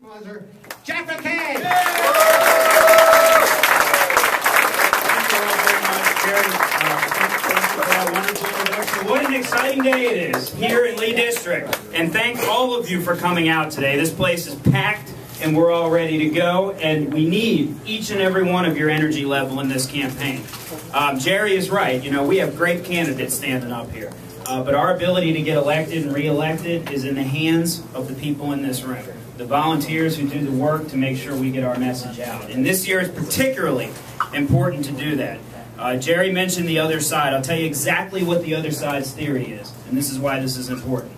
Supervisor Jack McKay. What an exciting day it is here in Lee District. And thank all of you for coming out today. This place is packed and we're all ready to go. And we need each and every one of your energy level in this campaign. Jerry is right. You know, we have great candidates standing up here. But our ability to get elected and re-elected is in the hands of the people in this room. The volunteers who do the work to make sure we get our message out. And this year is particularly important to do that. Jerry mentioned the other side. I'll tell you exactly what the other side's theory is, and this is why this is important.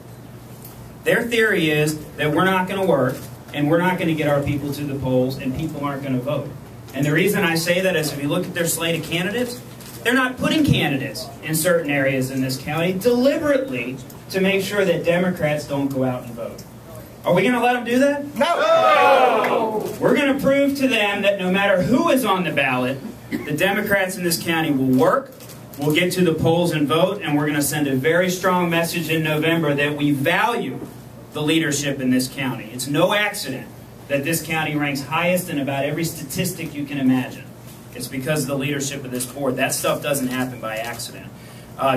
Their theory is that we're not going to work, and we're not going to get our people to the polls, and people aren't going to vote. And the reason I say that is if you look at their slate of candidates, they're not putting candidates in certain areas in this county deliberately to make sure that Democrats don't go out and vote. Are we going to let them do that? No! We're going to prove to them that no matter who is on the ballot, the Democrats in this county will work, we'll get to the polls and vote, and we're going to send a very strong message in November that we value the leadership in this county. It's no accident that this county ranks highest in about every statistic you can imagine. It's because of the leadership of this board. That stuff doesn't happen by accident.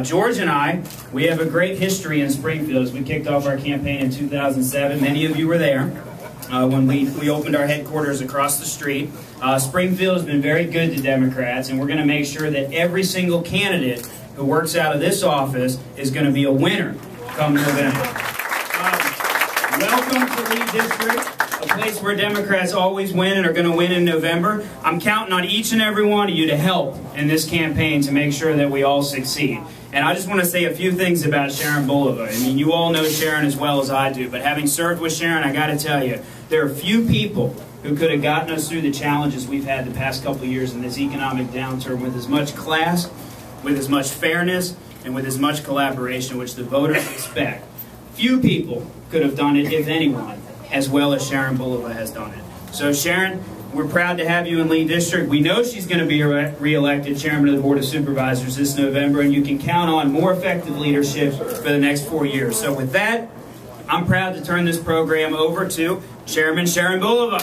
George and I, we have a great history in Springfield as we kicked off our campaign in 2007. Many of you were there when we opened our headquarters across the street. Springfield has been very good to Democrats, and we're going to make sure that every single candidate who works out of this office is going to be a winner come November. Welcome to Lee District, a place where Democrats always win and are going to win in November. I'm counting on each and every one of you to help in this campaign to make sure that we all succeed. And I just want to say a few things about Sharon Bulova. I mean, you all know Sharon as well as I do, but having served with Sharon, I got to tell you, there are few people who could have gotten us through the challenges we've had the past couple of years in this economic downturn with as much class, with as much fairness, and with as much collaboration, which the voters expect. Few people could have done it, if anyone, as well as Sharon Bulova has done it. So Sharon, we're proud to have you in Lee District. We know she's going to be re-elected Chairman of the Board of Supervisors this November, and you can count on more effective leadership for the next 4 years. So with that, I'm proud to turn this program over to Chairman Sharon Bulova.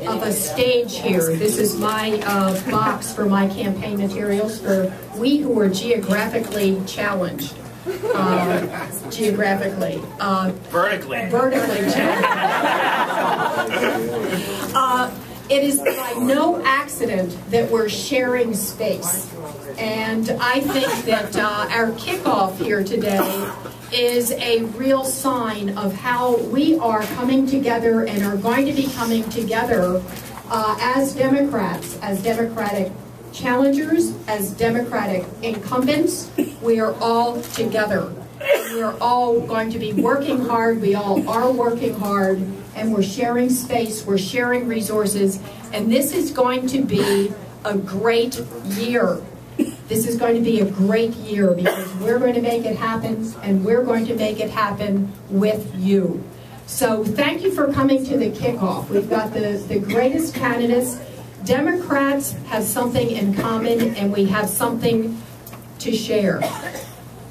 Of a stage here. This is my box for my campaign materials for we who are geographically challenged. Vertically challenged. It is by no accident that we're sharing space. And I think that our kickoff here today is a real sign of how we are coming together and are going to be coming together as Democrats, as Democratic challengers, as Democratic incumbents. We are all together. We are all going to be working hard. We all are working hard, and we're sharing space, we're sharing resources, and this is going to be a great year. This is going to be a great year because we're going to make it happen, and we're going to make it happen with you. So thank you for coming to the kickoff. We've got the greatest candidates. Democrats have something in common, and we have something to share.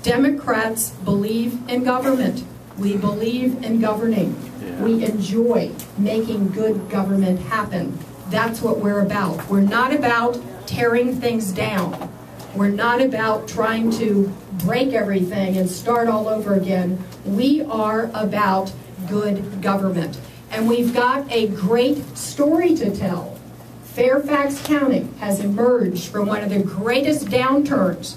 Democrats believe in government. We believe in governing. We enjoy making good government happen. That's what we're about. We're not about tearing things down. We're not about trying to break everything and start all over again. We are about good government. And we've got a great story to tell. Fairfax County has emerged from one of the greatest downturns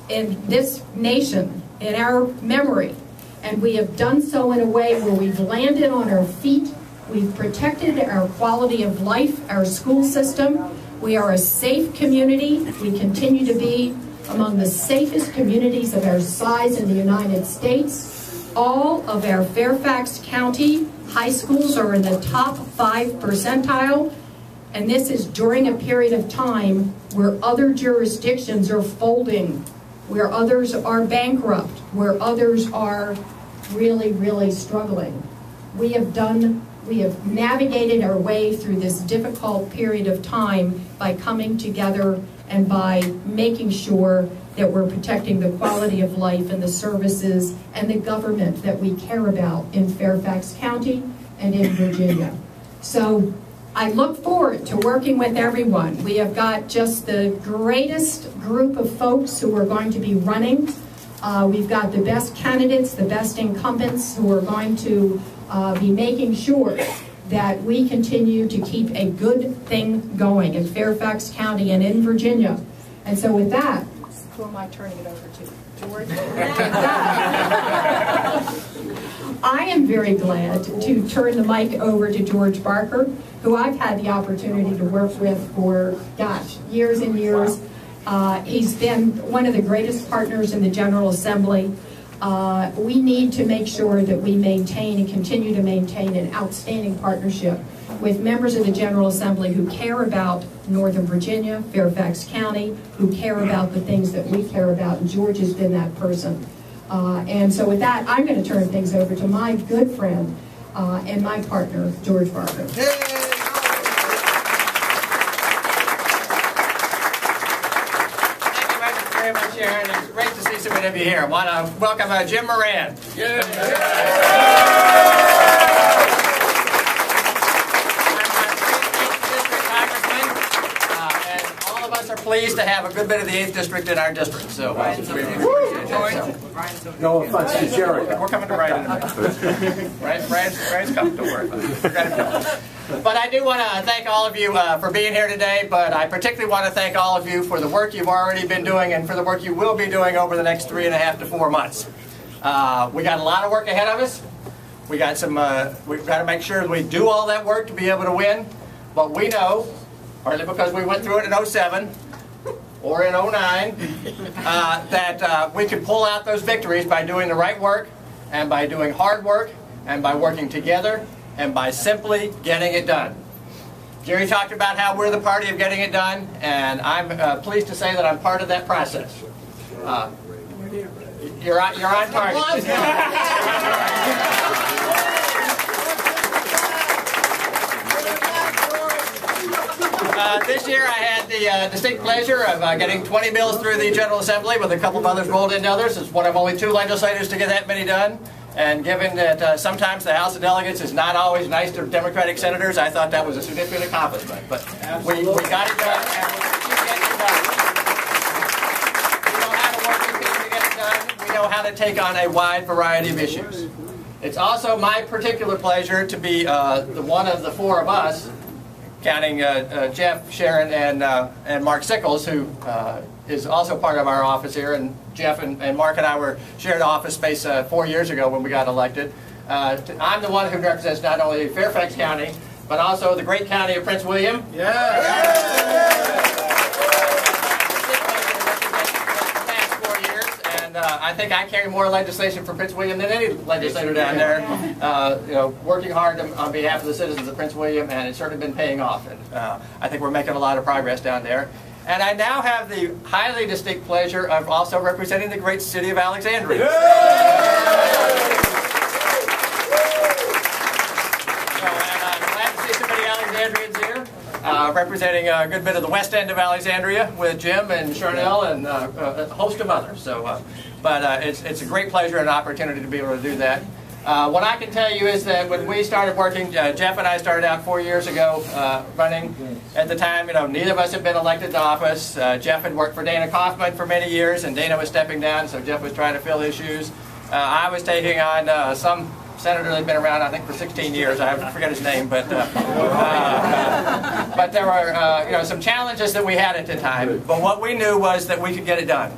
in this nation, in our memory. And we have done so in a way where we've landed on our feet. We've protected our quality of life, our school system. We are a safe community. We continue to be among the safest communities of our size in the United States. All of our Fairfax County high schools are in the top 5 percentile, and this is during a period of time where other jurisdictions are folding, where others are bankrupt, where others are really, really struggling. We have navigated our way through this difficult period of time by coming together and by making sure that we're protecting the quality of life and the services and the government that we care about in Fairfax County and in Virginia. So I look forward to working with everyone. We have got just the greatest group of folks who are going to be running. We've got the best candidates, the best incumbents who are going to be making sure that we continue to keep a good thing going in Fairfax County and in Virginia. And so with that, who am I turning it over to? George? I am very glad to turn the mic over to George Barker, who I've had the opportunity to work with for, gosh, years and years. He's been one of the greatest partners in the General Assembly. We need to make sure that we maintain and continue to maintain an outstanding partnership with members of the General Assembly who care about Northern Virginia, Fairfax County, who care about the things that we care about, and George has been that person. And so with that, I'm going to turn things over to my good friend and my partner, George Barker. Very much, Sharon. It's great to see so many of you here. I want to welcome Jim Moran. I'm District Congressman, and all of us are pleased to have a good bit of the 8th District in our district. So, no offense to Sharon. We're coming to Ryan in a minute. Ryan's coming, don't worry about it. But I do want to thank all of you for being here today, but I particularly want to thank all of you for the work you've already been doing and for the work you will be doing over the next 3.5 to 4 months. We got a lot of work ahead of us. We've got to make sure we do all that work to be able to win, but we know, partly because we went through it in 07 or in 09, that we can pull out those victories by doing the right work and by doing hard work and by working together and by simply getting it done. Jerry talked about how we're the party of getting it done, and I'm pleased to say that I'm part of that process. You're on target. This year I had the distinct pleasure of getting 20 bills through the General Assembly with a couple of others rolled into others. It's one of only 2 legislators to get that many done. And given that sometimes the House of Delegates is not always nice to Democratic senators, I thought that was a significant accomplishment. But we got it done, and we'll keep getting it done. We know how to work with people to get it done. We know how to take on a wide variety of issues. It's also my particular pleasure to be the one of the 4 of us, counting Jeff, Sharon, and Mark Sickles, who is also part of our office here, and Jeff and Mark and I shared office space 4 years ago when we got elected. I'm the one who represents not only Fairfax County, but also the great county of Prince William. I think I carry more legislation for Prince William than any legislator down there, working hard on behalf of the citizens of Prince William, and it's certainly been paying off. And I think we're making a lot of progress down there. And I now have the highly distinct pleasure of also representing the great city of Alexandria. So, and I'm glad to see so many Alexandrians here, representing a good bit of the west end of Alexandria with Jim and Sharon and a host of others. So, it's a great pleasure and opportunity to be able to do that. What I can tell you is that when we started working, Jeff and I started out 4 years ago running. At the time, neither of us had been elected to office. Jeff had worked for Dana Kaufman for many years, and Dana was stepping down, so Jeff was trying to fill his shoes. I was taking on some senator that had been around, I think, for 16 years. I forget his name, but there were some challenges that we had at the time. But what we knew was that we could get it done.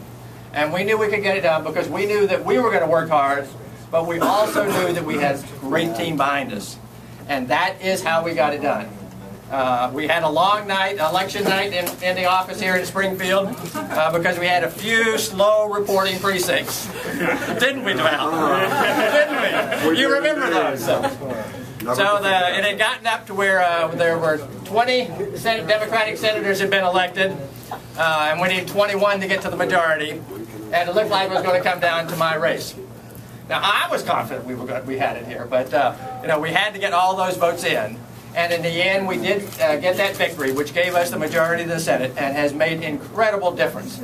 And we knew we could get it done because we knew that we were going to work hard, but we also knew that we had a great team behind us. And that is how we got it done. We had a long night, election night in the office here in Springfield because we had a few slow reporting precincts. Didn't we, Val? Didn't we? You remember those. It had gotten up to where there were 20 Democratic senators had been elected, and we need 21 to get to the majority. And it looked like it was going to come down to my race. Now, I was confident we had it here, but we had to get all those votes in. And in the end, we did get that victory, which gave us the majority of the Senate and has made incredible difference.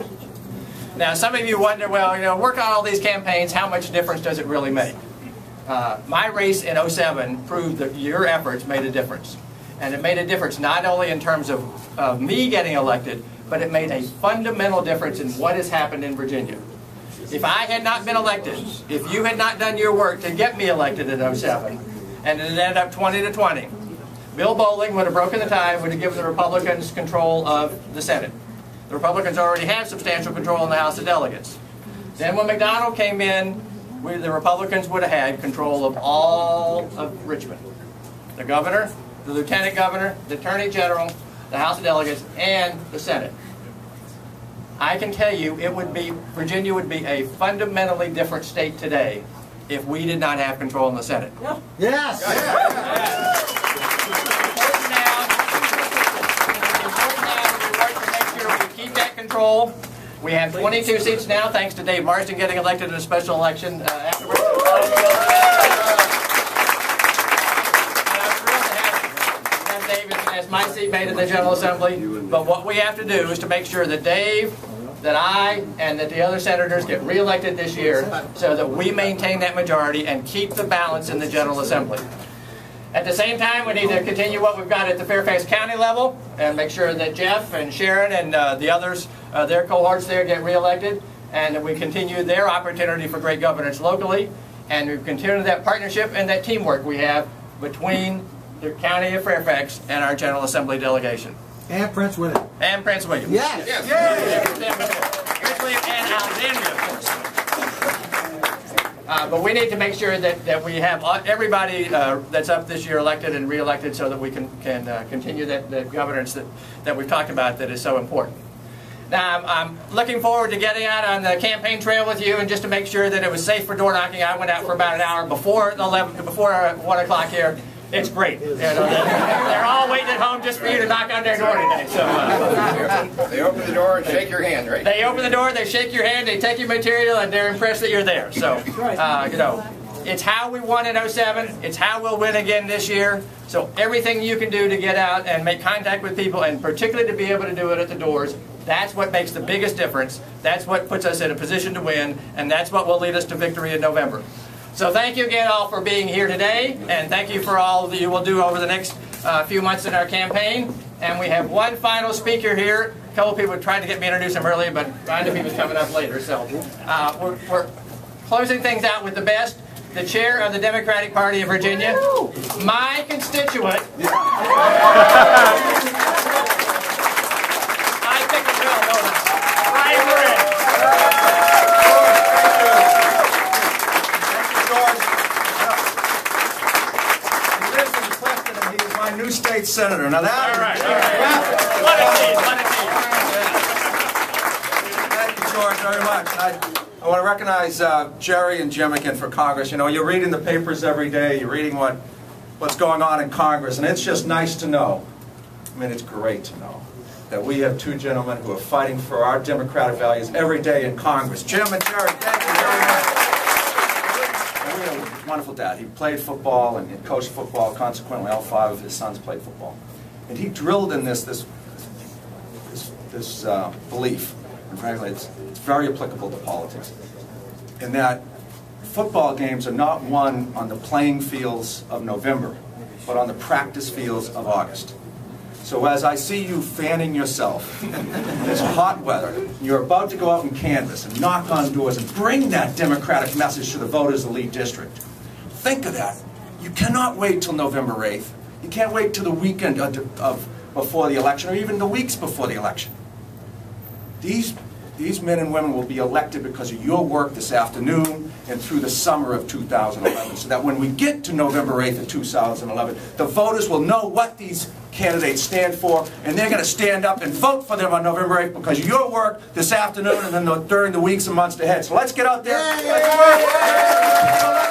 Now, some of you wonder, well, you know, work on all these campaigns, how much difference does it really make? My race in '07 proved that your efforts made a difference. And it made a difference not only in terms of me getting elected, but it made a fundamental difference in what has happened in Virginia. If I had not been elected, if you had not done your work to get me elected in '07, and it ended up 20-20, Bill Bowling would have broken the tie, would have given the Republicans control of the Senate. The Republicans already have substantial control in the House of Delegates. Then when McDonald came in, the Republicans would have had control of all of Richmond. The governor, the lieutenant governor, the attorney general, the House of Delegates, and the Senate. I can tell you, Virginia would be a fundamentally different state today if we did not have control in the Senate. Yes. Control. We have 22 seats now, thanks to Dave Marsden getting elected in a special election afterwards. And I'm thrilled to have Dave as my seatmate in the General Assembly. But what we have to do is to make sure that Dave, that I, and that the other senators get re-elected this year so that we maintain that majority and keep the balance in the General Assembly. At the same time, we need to continue what we've got at the Fairfax County level and make sure that Jeff and Sharon and the others, their cohorts there, get reelected, and that we continue their opportunity for great governance locally, and we continue that partnership and that teamwork we have between the County of Fairfax and our General Assembly delegation. And Prince William. And Prince William. Yes. Prince William and Alexandria, of course. But we need to make sure that we have everybody that's up this year elected and re-elected so that we can continue that governance that we've talked about that is so important. Now, I'm looking forward to getting out on the campaign trail with you, and just to make sure that it was safe for door knocking, I went out for about an hour before 1 o'clock here. It's great. You know, they're all waiting at home just for you to knock on their door today. So, they open the door and shake your hand, right? They open the door, they shake your hand, they take your material, and they're impressed that you're there. So, you know, it's how we won in '07. It's how we'll win again this year. So everything you can do to get out and make contact with people, and particularly to be able to do it at the doors, that's what makes the biggest difference. That's what puts us in a position to win, and that's what will lead us to victory in November. So thank you again all for being here today, and thank you for all that you will do over the next few months in our campaign. And we have one final speaker here. A couple of people tried to get me to introduce him earlier, but I knew he was coming up later. So we're closing things out with the best. The chair of the Democratic Party of Virginia, my constituent. I pick a bill, don't I? New state senator. Now that. All right. What a team. Thank you, George, very much. I want to recognize Jerry and Jim again for Congress. You know, you're reading the papers every day. You're reading what's going on in Congress, and it's just nice to know. I mean, it's great to know that we have two gentlemen who are fighting for our democratic values every day in Congress. Jim and Jerry, thank you very much. Wonderful dad. He played football and coached football. Consequently, all 5 of his sons played football. And he drilled in this belief, and frankly, it's very applicable to politics, in that football games are not won on the playing fields of November, but on the practice fields of August. So as I see you fanning yourself in this hot weather, you're about to go out and canvass and knock on doors and bring that democratic message to the voters of the Lee District. Think of that. You cannot wait till November 8th. You can't wait till the weekend before the election, or even the weeks before the election. These men and women will be elected because of your work this afternoon and through the summer of 2011, so that when we get to November 8th of 2011, the voters will know what these candidates stand for, and they're going to stand up and vote for them on November 8th because of your work this afternoon and then during the weeks and months ahead. So let's get out there. Let's work.